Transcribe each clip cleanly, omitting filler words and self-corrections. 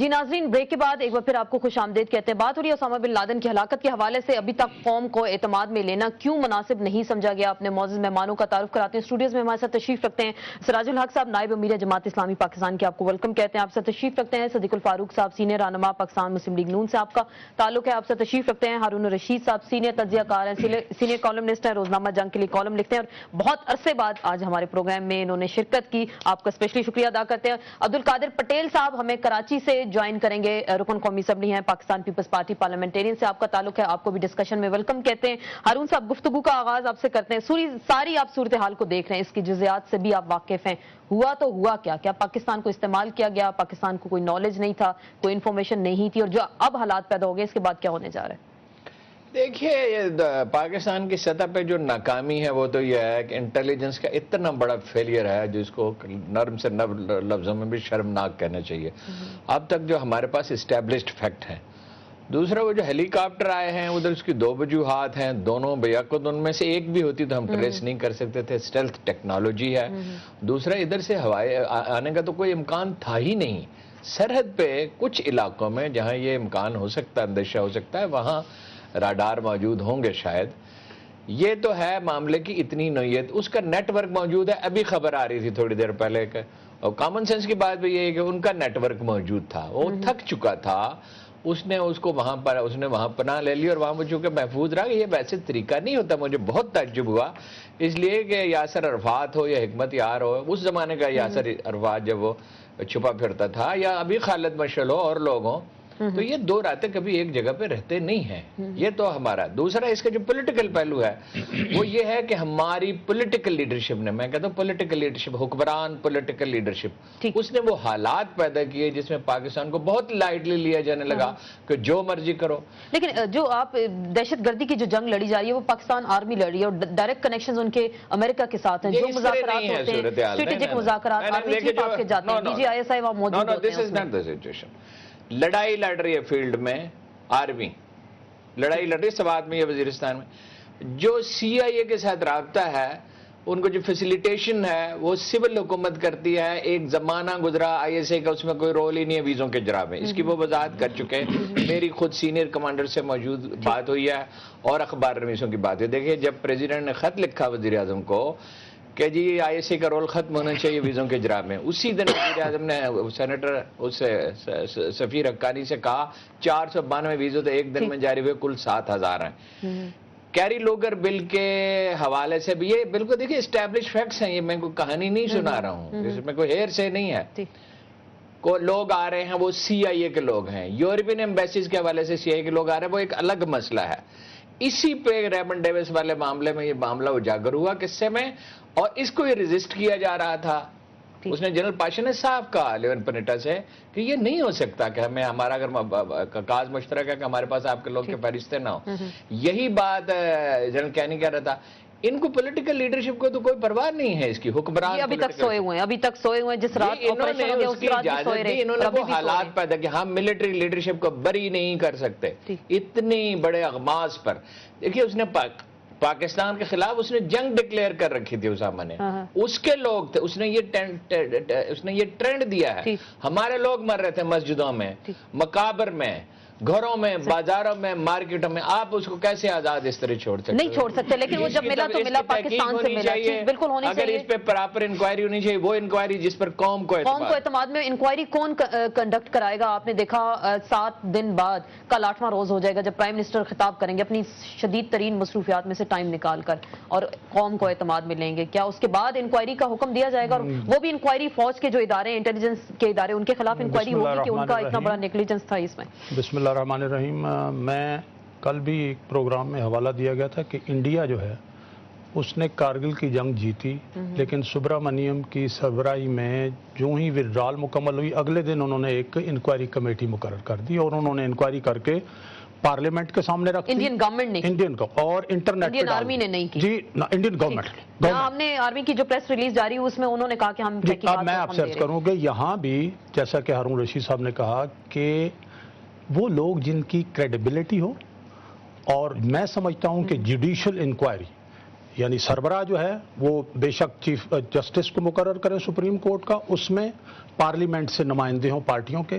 جی ناظرین، بریک کے بعد ایک بار پھر آپ کو خوش آمدید کہتے ہیں۔ بات ہو رہی ہے اسامہ بن لادن کی ہلاکت کے حوالے سے۔ ابھی تک قوم کو اعتماد میں لینا کیوں مناسب نہیں سمجھا گیا؟ اپنے معزز مہمانوں کا تعارف کراتے ہیں۔ اسٹوڈیوز میں ہمارے ساتھ تشریف رکھتے ہیں سراج الحق صاحب، نائب امیر جماعت اسلامی پاکستان کے، آپ کو ویلکم کہتے ہیں۔ آپ سے تشریف رکھتے ہیں صدیق الفاروق صاحب، سینئر رہنما پاکستان مسلم لیگ نون سے آپ کا تعلق ہے، آپ سے تشریف رکھتے ہیں۔ ہارون رشید صاحب سینئر تجزیہ کار ہیں، سینئر کالمنسٹ ہیں، روزنامہ جنگ کے لیے کالم لکھتے ہیں اور بہت عرصے بعد آج ہمارے پروگرام میں انہوں نے شرکت کی، آپ کا اسپیشلی شکریہ ادا کرتے ہیں۔ عبدالقادر پٹیل صاحب ہمیں کراچی سے جوائن کریں گے، رکن قومی اسمبلی ہیں، پاکستان پیپلز پارٹی پارلیمنٹیرین سے آپ کا تعلق ہے، آپ کو بھی ڈسکشن میں ویلکم کہتے ہیں۔ ہارون صاحب، گفتگو کا آغاز آپ سے کرتے ہیں۔ ساری آپ صورتحال کو دیکھ رہے ہیں، اس کی جزیات سے بھی آپ واقف ہیں۔ ہوا تو ہوا کیا پاکستان کو استعمال کیا گیا؟ پاکستان کو کوئی نالج نہیں تھا، کوئی انفارمیشن نہیں تھی، اور جو اب حالات پیدا ہو گئے اس کے بعد کیا ہونے جا رہا ہے؟ دیکھیے، پاکستان کی سطح پہ جو ناکامی ہے وہ تو یہ ہے کہ انٹیلیجنس کا اتنا بڑا فیلئر ہے جس کو نرم سے نرم لفظوں میں بھی شرمناک کہنا چاہیے۔ اب تک جو ہمارے پاس اسٹیبلشڈ فیکٹ ہیں، دوسرا وہ جو ہیلی کاپٹر آئے ہیں ادھر اس کی دو وجوہات ہیں، دونوں بیعقد، ان میں سے ایک بھی ہوتی تو ہم ٹریس نہیں کر سکتے تھے، اسٹیلتھ ٹیکنالوجی ہے۔ دوسرا ادھر سے ہوائی آنے کا تو کوئی امکان تھا ہی نہیں۔ سرحد پہ کچھ علاقوں میں جہاں یہ امکان ہو سکتا ہے، اندیشہ ہو سکتا ہے، وہاں راڈار موجود ہوں گے شاید۔ یہ تو ہے معاملے کی اتنی نوعیت، اس کا نیٹ ورک موجود ہے۔ ابھی خبر آ رہی تھی تھوڑی دیر پہلے کہ، اور کامن سینس کی بات بھی یہ ہے کہ ان کا نیٹ ورک موجود تھا، وہ تھک چکا تھا، اس نے وہاں پناہ لے لی اور وہاں وہ چونکہ محفوظ رہا۔ یہ ویسے طریقہ نہیں ہوتا، مجھے بہت تعجب ہوا، اس لیے کہ یاسر عرفات ہو یا حکمت یار ہو، اس زمانے کا یاسر عرفات جب وہ چھپا پھرتا تھا، یا ابھی خالد مشعل ہو اور لوگ ہوں، تو یہ دو راتیں کبھی ایک جگہ پہ رہتے نہیں ہیں۔ یہ تو ہمارا دوسرا اس کا جو پولیٹیکل پہلو ہے وہ یہ ہے کہ ہماری پولیٹیکل لیڈرشپ نے، میں کہتا ہوں پولیٹیکل لیڈرشپ، حکمران پولیٹیکل لیڈرشپ، اس نے وہ حالات پیدا کیے جس میں پاکستان کو بہت لائٹلی لیا جانے لگا کہ جو مرضی کرو۔ لیکن جو آپ دہشت گردی کی جو جنگ لڑی جا رہی ہے وہ پاکستان آرمی لڑ رہی ہے، اور ڈائریکٹ کنیکشنز ان کے امریکہ کے ساتھ ہیں، جو مذاکرات ہوتے ہیں، اسٹریٹجک مذاکرات، آرمی چیف آپ کے جاتے ہیں، D G I S I وہاں موجود ہوتے ہیں۔ لڑائی لڑ رہی ہے فیلڈ میں آرمی، لڑائی لڑ رہی ہے سوات میں یا وزیرستان میں، جو سی آئی اے کے ساتھ رابطہ ہے، ان کو جو فیسیلیٹیشن ہے وہ سول حکومت کرتی ہے۔ ایک زمانہ گزرا آئی ایس اے کا، اس میں کوئی رول ہی نہیں ہے ویزوں کے اجرا میں، اس کی وہ وضاحت کر چکے ہیں۔ میری خود سینئر کمانڈر سے موجود بات ہوئی ہے اور اخبار نویسوں کی بات ہے۔ دیکھیے، جب پریزیڈنٹ نے خط لکھا وزیر اعظم کو کہ جی آئی ایس اے کا رول ختم ہونا چاہیے ویزوں کے اجرا میں، اسی دن وزیر اعظم نے سینیٹر اس سفیر حقانی سے کہا 492 ویزے تو ایک دن میں جاری ہوئے، کل 7000 ہیں۔ کیری لوگر بل کے حوالے سے بھی یہ بالکل دیکھیے اسٹیبلش فیکٹس ہیں، یہ میں کوئی کہانی نہیں سنا رہا ہوں، اس میں کوئی ہیر سے نہیں ہے۔ لوگ آ رہے ہیں وہ سی آئی اے کے لوگ ہیں، یورپین ایمبیسیز کے حوالے سے سی آئی اے کے لوگ آ رہے ہیں، وہ ایک الگ مسئلہ ہے۔ اسی پہ ریمنڈ ڈیوس والے معاملے میں یہ معاملہ اجاگر ہوا قصے میں، اور اس کو یہ ریزسٹ کیا جا رہا تھا۔ اس نے جنرل پاشا نے صاف کہا لیون پنیٹا سے کہ یہ نہیں ہو سکتا کہ ہمارا اگر کاز مشترک ہے کہ ہمارے پاس آپ کے لوگ کے فہرستیں نہ ہو۔ یہی بات جنرل کینی کہہ رہا تھا۔ ان کو پولیٹیکل لیڈرشپ کو تو کوئی پرواہ نہیں ہے، اس کی حکمران ابھی تک سوئے ہوئے ہیں، جس رات آپریشن ہو گیا اس رات بھی سوئے رہے، انہوں نے وہ حالات پیدا کیا۔ ہم ملٹری لیڈرشپ کو بری نہیں کر سکتے اتنی بڑے اغماس پر۔ دیکھیے، اس نے پاکستان کے خلاف اس نے جنگ ڈکلیئر کر رکھی تھی اسامہ نے، اس کے لوگ تھے، اس نے یہ ٹرینڈ دیا ہے۔ ہمارے لوگ مر رہے تھے مسجدوں میں، مقابر میں، گھروں میں، بازاروں میں، مارکیٹوں میں، آپ اس کو کیسے آزاد اس طرح چھوڑ سکتے؟ نہیں چھوڑ سکتے، لیکن وہ جب ملا تو ملا پاکستان سے ملا، بالکل ہونی چاہیے۔ اگر اس پہ پراپر انکوائری ہونی چاہیے، وہ انکوائری جس پر قوم کو اعتماد میں انکوائری کون کنڈکٹ کرائے گا؟ آپ نے دیکھا 7 دن بعد کل 8واں روز ہو جائے گا جب پرائم منسٹر خطاب کریں گے اپنی شدید ترین مصروفیات میں سے ٹائم نکال کر، اور قوم کو اعتماد میں لیں گے۔ کیا اس کے بعد انکوائری کا حکم دیا جائے گا؟ اور وہ بھی انکوائری فوج کے جو ادارے، انٹیلیجنس کے ادارے، ان کے خلاف انکوائری ہوگی کہ ان کا اتنا بڑا نیگلیجنس تھا اس میں؟ بسم اللہ الرحمن الرحیم۔ میں کل بھی ایک پروگرام میں حوالہ دیا گیا تھا کہ انڈیا جو ہے اس نے کارگل کی جنگ جیتی، لیکن سبرامنیم کی سربراہی میں جو ہی ودرال مکمل ہوئی اگلے دن انہوں نے ایک انکوائری کمیٹی مقرر کر دی، اور انہوں نے انکوائری کر کے پارلیمنٹ کے سامنے رکھی، انڈین گورنمنٹ نے، اور انٹرنیٹ، انڈین آرمی نے نہیں کی جی، انڈین گورنمنٹ۔ ہم نے آرمی کی جو پریس ریلیز جاری ہوئی اس میں انہوں نے کہا کہ ہم اب میں آپ سے عرض کروں کہ یہاں بھی جیسا کہ ہارون رشید صاحب نے کہا کہ وہ لوگ جن کی کریڈیبلٹی ہو، اور میں سمجھتا ہوں کہ جوڈیشل انکوائری यानी सरबराह जो है वो बेशक चीफ जस्टिस को मुकर्रर करें सुप्रीम कोर्ट का, उसमें पार्लियामेंट से नुमाइंदे हों पार्टियों के,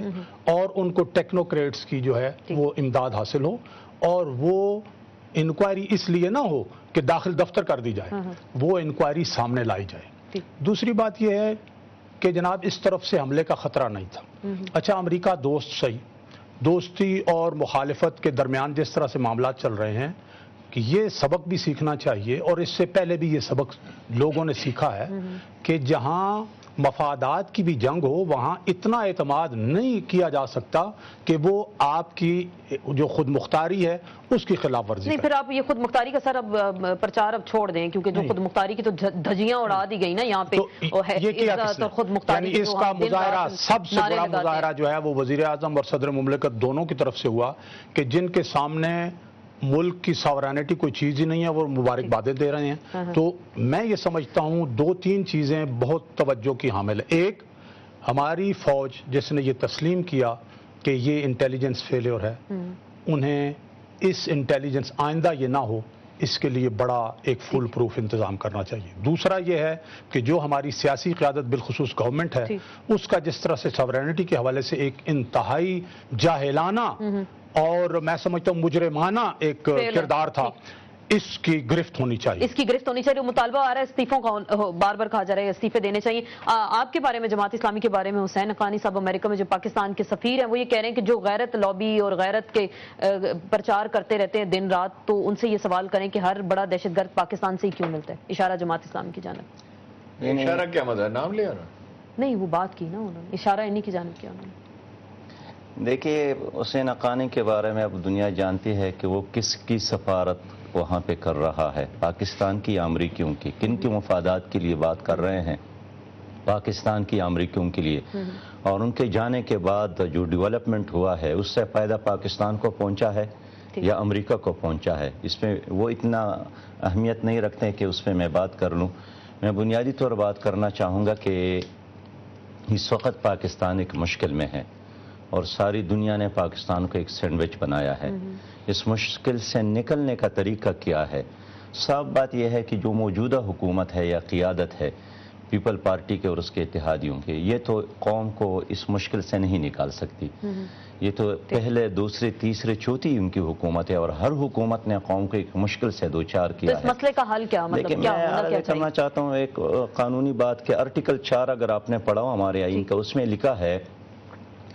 और उनको टेक्नोक्रेट्स की जो है वो इमदाद हासिल हो, और वो इंक्वायरी इसलिए ना हो कि दाखिल दफ्तर कर दी जाए, वो इंक्वायरी सामने लाई जाए। दूसरी बात यह है कि जनाब इस तरफ से हमले का खतरा नहीं था। अच्छा, अमेरिका दोस्त सही, दोस्ती और मुखालिफत के दरमियान जिस तरह से मामला चल रहे हैं कि ये सबक भी सीखना चाहिए, और इससे पहले भी ये सबक लोगों ने सीखा है कि जहां मफादात की भी जंग हो वहां इतना एतमाद नहीं किया जा सकता कि वो आपकी जो खुद मुख्तारी है उसकी खिलाफ वर्जी नहीं। फिर आप ये खुद मुख्तारी का सर अब प्रचार अब छोड़ दें, क्योंकि जो खुद मुख्तारी की तो धज्जियां उड़ा दी गई ना यहाँ पे, तो ये किया किसने? खुद मुख्तारी यानी इसका मुजाहरा, सबसे बड़ा मुजाहरा जो है वो वजीर आजम और सदर मुमलिकत दोनों की तरफ से हुआ कि जिनके सामने मुल्क की सॉवरेनिटी कोई चीज़ ही नहीं है वो मुबारकबादें दे रहे हैं। तो मैं ये समझता हूँ दो तीन चीज़ें बहुत तवज्जो की हामिल है। एक, हमारी फौज जिसने ये तस्लीम किया कि ये इंटेलिजेंस फेलियर है, उन्हें इस इंटेलिजेंस आइंदा ये ना हो, इसके लिए बड़ा एक फुल प्रूफ इंतज़ाम करना चाहिए। दूसरा ये है कि जो हमारी सियासी क़यादत बिलखुसूस गवर्नमेंट है उसका जिस तरह से सॉवरेनिटी के हवाले से एक इंतहाई जाहिलाना और मैं समझता हूँ मुजरिमाना एक किरदार था, इसकी गिरफ्त होनी चाहिए। इसकी गिरफ्त होनी चाहिए। मुतालबा आ रहा है इस्तीफों का, बार बार कहा जा रहा है इस्तीफे देने चाहिए। आपके बारे में, जमात इस्लामी के बारे में, हुसैन हक्कानी साहब अमेरिका में जो पाकिस्तान के सफीर हैं वो ये कह रहे हैं कि जो गैरत लॉबी और गैरत के प्रचार करते रहते हैं दिन रात, तो उनसे ये सवाल करें कि हर बड़ा दहशतगर्द पाकिस्तान से ही क्यों मिलता है। इशारा जमात इस्लामी की जानब। इशारा क्या मतलब, नाम लिया ना? नहीं, वो बात की ना उन्होंने, इशारा इन्हीं की जानब किया उन्होंने। देखिए, हुसैन हक्कानी के बारे में अब दुनिया जानती है कि वो किसकी सफारत वहाँ पे कर रहा है, पाकिस्तान की या अमरीकियों की, किन के मफादात के लिए बात कर रहे हैं, पाकिस्तान की अमरीकियों के लिए। और उनके जाने के बाद जो डेवलपमेंट हुआ है उससे फ़ायदा पाकिस्तान को पहुँचा है या अमरीका को पहुँचा है, इसमें वो इतना अहमियत नहीं रखते कि उसमें मैं बात कर लूँ। मैं बुनियादी तौर बात करना चाहूँगा कि इस वक्त पाकिस्तान एक मुश्किल में है और सारी दुनिया ने पाकिस्तान को एक सैंडविच बनाया है। इस मुश्किल से निकलने का तरीका क्या है? साफ बात यह है कि जो मौजूदा हुकूमत है या क़ियादत है पीपल पार्टी के और उसके इत्तेहादियों के, ये तो कौम को इस मुश्किल से नहीं निकाल सकती। ये तो पहले, दूसरे, तीसरे, चौथी उनकी हुकूमत है और हर हुकूमत ने कौम को एक मुश्किल से दो चार किया है। मसले का हल क्या, मतलब लेकिन क्या मैं करना चाहता हूँ एक कानूनी बात के आर्टिकल 4 अगर आपने पढ़ा हो हमारे आइन का, उसमें लिखा है,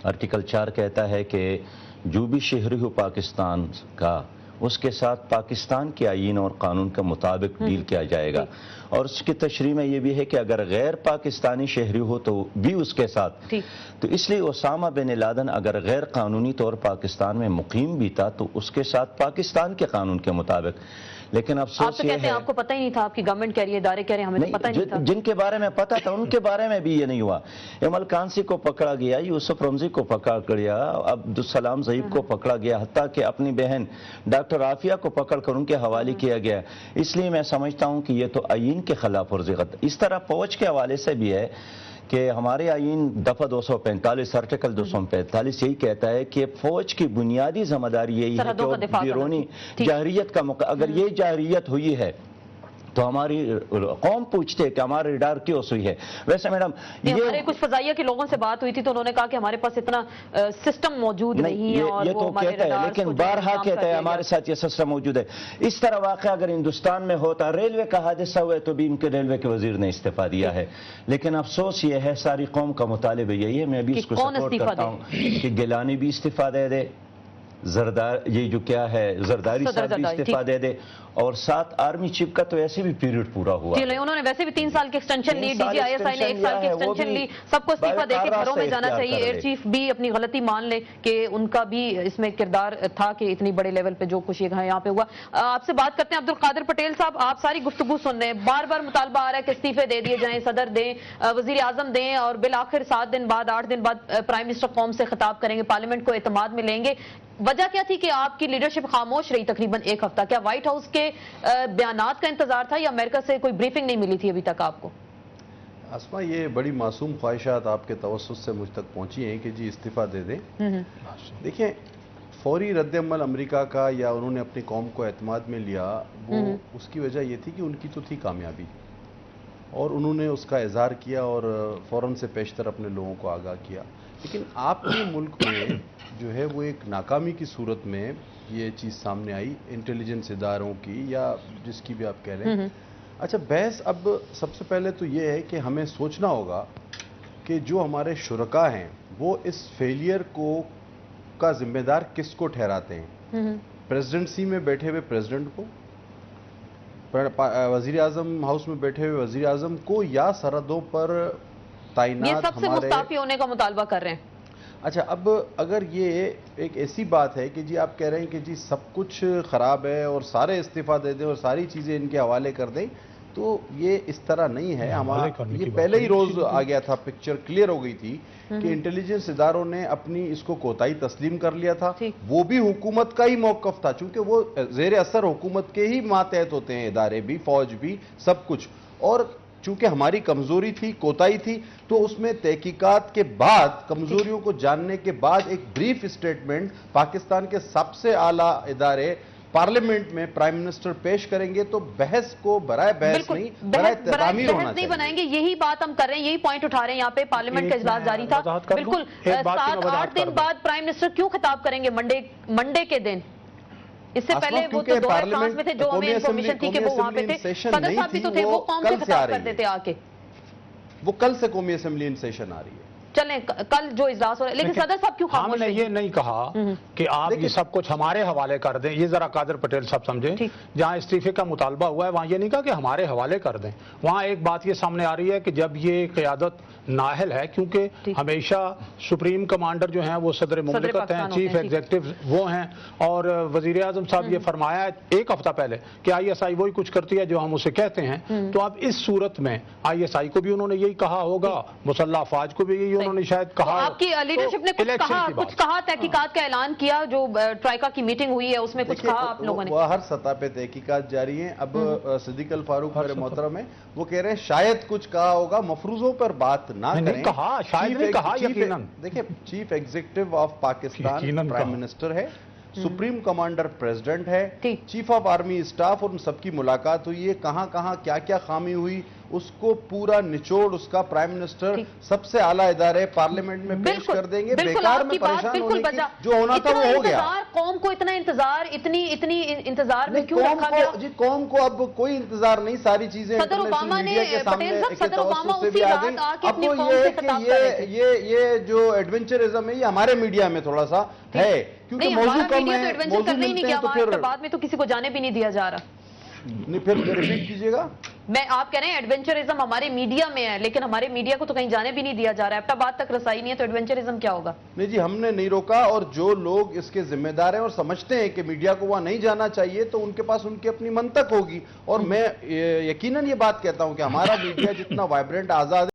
आर्टिकल 4 कहता है कि जो भी शहरी हो पाकिस्तान का उसके साथ पाकिस्तान के आईन और कानून के मुताबिक डील किया जाएगा। और उसकी तशरीह में ये भी है कि अगर गैर पाकिस्तानी शहरी हो तो भी उसके साथ। तो इसलिए ओसामा बिन लादेन अगर गैर कानूनी तौर पाकिस्तान में मुकीम भी था तो उसके साथ पाकिस्तान के कानून के मुताबिक। लेकिन अफसोस आप तो कहते हैं आपको पता ही नहीं था, आपकी गवर्नमेंट कह रही है, इदारे कह रहे हैं हमें तो पता ही नहीं था। जिनके बारे में पता था उनके बारे में भी ये नहीं हुआ। इमल कांसी को पकड़ा गया, यूसुफ रमजी को पकड़ा गया, अब्दुलसलाम ज़हीब को पकड़ा गया, हत्ता कि अपनी बहन डॉक्टर आफिया को पकड़ कर उनके हवाले किया गया। इसलिए मैं समझता हूँ कि ये तो आईन के खिलाफ वर्जी। इस तरह फौज के हवाले से भी है कि हमारे आईन दफा 245 आर्टिकल 245 यही कहता है कि फौज की बुनियादी जिम्मेदारी यही है कि बैरूनी जाहरियत का मौका, अगर ये जाहरियत हुई है तो हमारी कौम पूछते हैं कि हमारी रडार क्यों हुई है। वैसे मैडम ये हमारे कुछ फजाइया के लोगों से बात हुई थी तो उन्होंने कहा कि हमारे पास इतना सिस्टम मौजूद नहीं है, और ये तो कहता है, लेकिन बारहा कहता है हमारे साथ ये सिस्टम मौजूद है। इस तरह वाक़या अगर हिंदुस्तान में होता, रेलवे का हादसा हुआ तो भी इनके रेलवे के वजीर ने इस्तीफा दिया है। लेकिन अफसोस ये है, सारी कौम का मुतालिब यही है, मैं भी इसको सपोर्ट करता हूँ कि गिलानी भी इस्तीफा दे दे, ये जो क्या है जरदारी साहब भी इस्तीफा दे दे, और साथ आर्मी चीफ का तो ऐसे भी पीरियड पूरा हुआ। उन्होंने वैसे भी 3 साल की एक्सटेंशन ली, DGISI ने 1 साल की एक्सटेंशन ली, सबको इस्तीफा देकर घरों में जाना चाहिए। एयर चीफ भी अपनी गलती मान ले कि उनका भी इसमें किरदार था कि इतनी बड़े लेवल पे जो कुछ यहाँ पे हुआ। आपसे बात करते हैं अब्दुल कादिर पटेल साहब, आप सारी गुफ्तगू सुन रहे हैं, बार बार मुतालबा आ रहा है कि इस्तीफे दे दिए जाएं, सदर दें, वजीर आजम दें, और बिल आखिर 7 दिन बाद 8 दिन बाद प्राइम मिनिस्टर कौम से खिताब करेंगे, पार्लियामेंट को एतमाद में लेंगे। वजह क्या थी कि आपकी लीडरशिप खामोश रही तकरीबन 1 हफ्ता? क्या व्हाइट हाउस के बयानात का इंतजार था या अमेरिका से कोई ब्रीफिंग नहीं मिली थी अभी तक आपको? आसमा, ये बड़ी मासूम ख्वाहिशात आपके तवस्सुस से मुझ तक पहुंची हैं कि जी इस्तीफा दे दें। देखिए, फौरी रद्द-ए-अमल अमेरिका का या उन्होंने अपनी कौम को एतमाद में लिया, वो उसकी वजह ये थी कि उनकी तो थी कामयाबी और उन्होंने उसका इजहार किया और फ़ौरन से पेशतर अपने लोगों को आगाह किया। लेकिन आपके मुल्क में जो है वो एक नाकामी की सूरत में ये चीज़ सामने आई, इंटेलिजेंस इदारों की या जिसकी भी आप कह लें। अच्छा, बहस अब सबसे पहले तो ये है कि हमें सोचना होगा कि जो हमारे शुरका हैं वो इस फेलियर को का जिम्मेदार किसको ठहराते हैं? प्रेसिडेंसी में बैठे हुए प्रेसिडेंट को, वजीर आजम हाउस में बैठे हुए वजीर आजम को, या सरहदों पर तैनात ये सबसे मुस्ताफी होने का मुतालबा कर रहे हैं। अच्छा, अब अगर ये एक ऐसी बात है कि जी आप कह रहे हैं कि जी सब कुछ ख़राब है और सारे इस्तीफ़ा दे दें और सारी चीज़ें इनके हवाले कर दें, तो ये इस तरह नहीं है। हमारा ये पहले ही रोज़ आ गया था, पिक्चर क्लियर हो गई थी कि इंटेलिजेंस इदारों ने अपनी इसको कोताही तस्लीम कर लिया था। वो भी हुकूमत का ही मौक़िफ़ था, चूँकि वो ज़ेर असर हुकूमत के ही मातहत होते हैं इदारे भी, फ़ौज भी, सब कुछ। और चूंकि हमारी कमजोरी थी, कोताही थी, तो उसमें तहकीकात के बाद, कमजोरियों को जानने के बाद एक ब्रीफ स्टेटमेंट पाकिस्तान के सबसे आला इदारे पार्लियामेंट में प्राइम मिनिस्टर पेश करेंगे, तो बहस को बराए बहस नहीं, बराए तामीर होना चाहिए। बनाएंगे। यही बात हम कर रहे हैं, यही पॉइंट उठा रहे हैं। यहाँ पे पार्लियामेंट का इजलास जारी था, बिल्कुल 7-8 दिन बाद प्राइम मिनिस्टर क्यों खिताब करेंगे मंडे के दिन? इससे पहले वो तो दौरे फ्रांस में थे, जो हमें इंफॉर्मेशन थी कि वो वहां पे थे। सदर साहब भी तो थे, वो कौन से खिताब करते थे आके? वो कल से कौमी असेंबली इन सेशन आ रही है। चलें, कल जो इजलास हो रहा है, लेकिन सदर साहब क्यों खामोश हमने ये नहीं कहा कि आप ये सब कुछ हमारे हवाले कर दें, ये जरा कादर पटेल साहब समझें। जहां इस्तीफे का मुतालबा हुआ है वहां ये नहीं कहा कि हमारे हवाले कर दें। वहां एक बात ये सामने आ रही है कि जब ये क़यादत नाअहल है, क्योंकि हमेशा सुप्रीम कमांडर जो हैं वो सदर मुमलिकत हैं, चीफ एग्जीक्यूटिव वो हैं, और वजीर आजम साहब ये फरमाया एक हफ्ता पहले कि ISI वही कुछ करती है जो हम उसे कहते हैं। तो अब इस सूरत में ISI को भी उन्होंने यही कहा होगा, मुसल्लह अफवाज को भी यही उन्होंने शायद कहा। आपकी लीडरशिप ने कुछ कहा, तहकीकात का ऐलान किया, जो ट्राइका की मीटिंग हुई है उसमें कुछ कहा आप लोगों ने? हर सतह पे तहकीकात जारी हैं। अब सिद्दीक अल फारूक मेरे मोहतरम है, वो कह रहे हैं शायद कुछ कहा होगा, मफरूजों पर बात ना करें। कहा, शायद नहीं कहा, यकीनन। देखिए, chief executive of Pakistan prime minister है, सुप्रीम कमांडर प्रेसिडेंट है, चीफ ऑफ आर्मी स्टाफ, और उन सबकी मुलाकात हुई है। कहां कहां क्या क्या खामी हुई उसको पूरा निचोड़ उसका प्राइम मिनिस्टर सबसे आला इदारे पार्लियामेंट में पेश कर देंगे। बेकार में परेशान होने की जो होना था वो हो गया। कौम को इतना इंतजार, इतनी इंतजार में क्यों रखा गया? जी, कौम को अब कोई इंतजार नहीं, सारी चीजें सदर ओबामा ने, पटेल साहब, सदर ओबामा उसी रात आके अब वो ये है कि ये जो एडवेंचरिज्म है ये हमारे मीडिया में थोड़ा सा है, क्योंकि मौजूद कम है, एडवेंचर करने ही नहीं किया, बाद में तो किसी को जाने भी नहीं दिया जा रहा। नहीं, फिर रिपीट कीजिएगा। मैं आप कह रहे हैं एडवेंचरिज्म हमारे मीडिया में है, लेकिन हमारे मीडिया को तो कहीं जाने भी नहीं दिया जा रहा है। एबटाबाद तक रसाई नहीं है, तो एडवेंचरिज्म क्या होगा? नहीं जी, हमने नहीं रोका, और जो लोग इसके जिम्मेदार हैं और समझते हैं कि मीडिया को वहां नहीं जाना चाहिए, तो उनके पास उनकी अपनी मंतक होगी। और मैं यकीनन ये बात कहता हूं कि हमारा मीडिया जितना वाइब्रेंट, आजाद